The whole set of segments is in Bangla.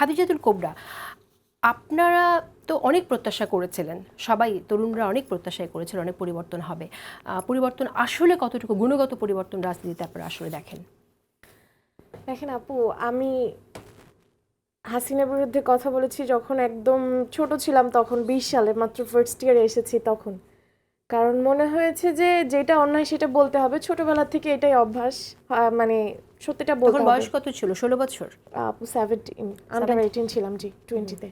খাদিজাতুল কোবরা, আপনারা তো অনেক প্রত্যাশা করেছিলেন, সবাই তরুণরা অনেক প্রত্যাশাই করেছিল অনেক পরিবর্তন হবে। পরিবর্তন আসলে কতটুকু গুণগত পরিবর্তন রাজনীতিতে আপনারা আসলে দেখেন? দেখেন আপু, আমি হাসিনার বিরুদ্ধে কথা বলেছি যখন একদম ছোট ছিলাম, তখন 20 সালে মাত্র ফার্স্ট ইয়ারে এসেছি তখন। কারণ মনে হয়েছে যে যেটা অন্যায় সেটা বলতে হবে, ছোটবেলা থেকে এটাই অভ্যাস। মানে সত্যিটা বলতে তখন হবে। বয়স কত ছিল? 16 বছর? আপু 17, আন্ডার 18 ছিলাম, জি 20-তে।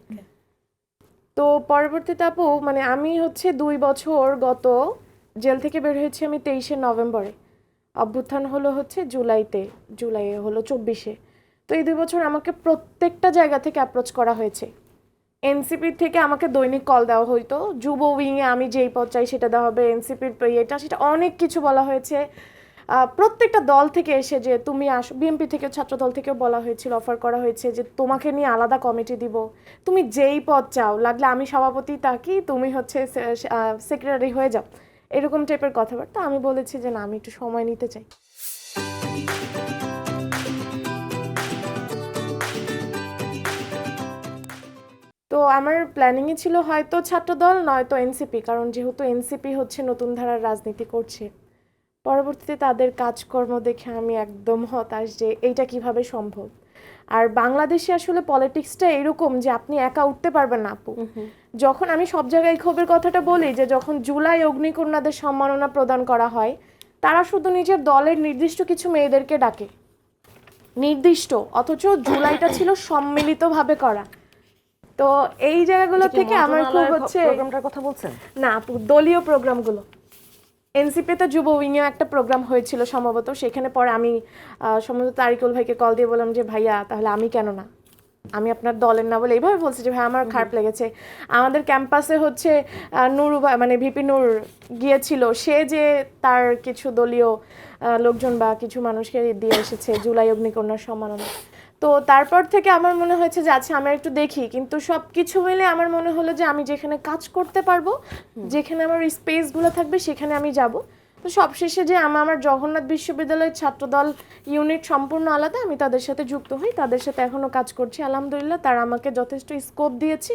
তো পরবর্তীতে আপু মানে আমি হচ্ছে 2 বছর গত জেল থেকে বের হয়েছি আমি 23শে নভেম্বরে। অভ্যুত্থান হলো হচ্ছে জুলাই হলো 24-এ। তো এই 2 বছর আমাকে প্রত্যেকটা জায়গা থেকে অ্যাপ্রোচ করা হয়েছে। এনসিপির থেকে আমাকে দৈনিক কল দেওয়া হইতো, যুব উইংয়ে আমি যেই পদ চাই সেটা দেওয়া হবে, এনসিপির এটা সেটা অনেক কিছু বলা হয়েছে। প্রত্যেকটা দল থেকে এসে যে তুমি আসো, বিএনপি থেকে ছাত্র দল থেকেও বলা হয়েছিল, অফার করা হয়েছে যে তোমাকে নিয়ে আলাদা কমিটি দিব, তুমি যেই পদ চাও, লাগলে আমি সভাপতি থাকি, তুমি হচ্ছে সেক্রেটারি হয়ে যাও, এরকম টাইপের কথাবার্তা। আমি বলেছি যে না, আমি একটু সময় নিতে চাই। তো আমার প্ল্যানিংয়ে ছিল হয়তো ছাত্রদল নয়তো এনসিপি, কারণ যেহেতু এনসিপি হচ্ছে নতুন ধারার রাজনীতি করছে। পরবর্তীতে তাদের কাজকর্ম দেখে আমি একদম হতাশ যে এইটা কিভাবে সম্ভব। আর বাংলাদেশে আসলে পলিটিক্সটা এরকম যে আপনি একা উঠতে পারবেন না আপু। যখন আমি সব জায়গায় ক্ষোভের কথাটা বলি যে যখন জুলাই অগ্নিকন্যাদের সম্মাননা প্রদান করা হয়, তারা শুধু নিজের দলের নির্দিষ্ট কিছু মেয়েদেরকে ডাকে, নির্দিষ্ট, অথচ জুলাইটা ছিল সম্মিলিতভাবে করা। তো এই জায়গাগুলো থেকে আমার খুব হচ্ছে, প্রোগ্রামটার কথা বলছেন না আপু, দলীয় প্রোগ্রামগুলো। এনসিপিতে যুব উইংয়ে একটা প্রোগ্রাম হয়েছিল সম্ভবত, সেখানে পরে আমি সম্ভবত তারিকুল ভাইকে কল দিয়ে বললাম যে ভাইয়া তাহলে আমি কেন না, আমি আপনার দলের না বলে এইভাবে বলছি যে ভাই আমার খারাপ লেগেছে। আমাদের ক্যাম্পাসে হচ্ছে নূর মানে ভিপি নূর গিয়েছিল, সে যে তার কিছু দলীয় লোকজন বা কিছু মানুষকে দিয়ে এসেছে জুলাই অগ্নিকন্যার সম্মাননা। তো তারপর থেকে আমার মনে হয়েছে যে আচ্ছা আমি একটু দেখি, কিন্তু সব কিছু মিলে আমার মনে হলো যে আমি যেখানে কাজ করতে পারবো, যেখানে আমার স্পেসগুলো থাকবে সেখানে আমি যাব। তো সবশেষে যে আমার জগন্নাথ বিশ্ববিদ্যালয়ের ছাত্রদল ইউনিট সম্পূর্ণ আলাদা, আমি তাদের সাথে যুক্ত হই, তাদের সাথে এখনও কাজ করছি আলহামদুলিল্লাহ। তারা আমাকে যথেষ্ট স্কোপ দিয়েছে।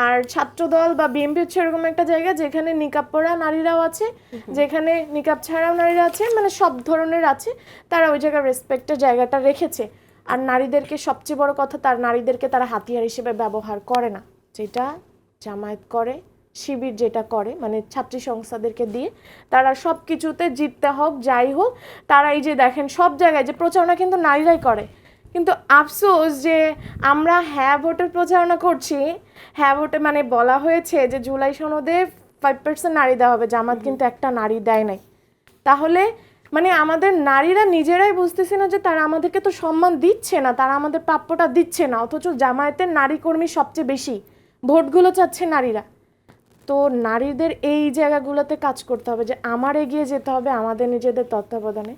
আর ছাত্রদল বা বিএনপি হচ্ছে এরকম একটা জায়গা যেখানে নিকাব পরা নারীরাও আছে, যেখানে নিকাব ছাড়াও নারীরা আছে, মানে সব ধরনের আছে। তারা ওই জায়গায় রেসপেক্টের জায়গাটা রেখেছে। আর নারীদেরকে সবচেয়ে বড় কথা, তার নারীদেরকে তারা হাতিয়ার হিসেবে ব্যবহার করে না, যেটা জামায়াত করে, শিবির যেটা করে, মানে ছাত্রী সংস্থাদেরকে দিয়ে তারা সব কিছুতে জিততে হোক যাই হোক, তারা এই যে দেখেন সব জায়গায় যে প্রচারণা কিন্তু নারীরাই করে। কিন্তু আফসোস যে আমরা হ্যাঁ ভোটের প্রচারণা করছি, হ্যাঁ ভোটে মানে বলা হয়েছে যে জুলাই সনদে 5% নারী দেওয়া হবে, জামাত কিন্তু একটা নারী দেয় নাই। তাহলে মানে আমাদের নারীরা নিজেরাই বুঝতেছে না যে তারা আমাদেরকে তো সম্মান দিচ্ছে না, তারা আমাদের প্রাপ্যটা দিচ্ছে না, অথচ জামায়াতের নারী কর্মী সবচেয়ে বেশি, ভোটগুলো চাচ্ছে নারীরা। তো নারীদের এই জায়গাগুলোতে কাজ করতে হবে যে আমার এগিয়ে যেতে হবে আমাদের নিজেদের তত্ত্বাবধানে।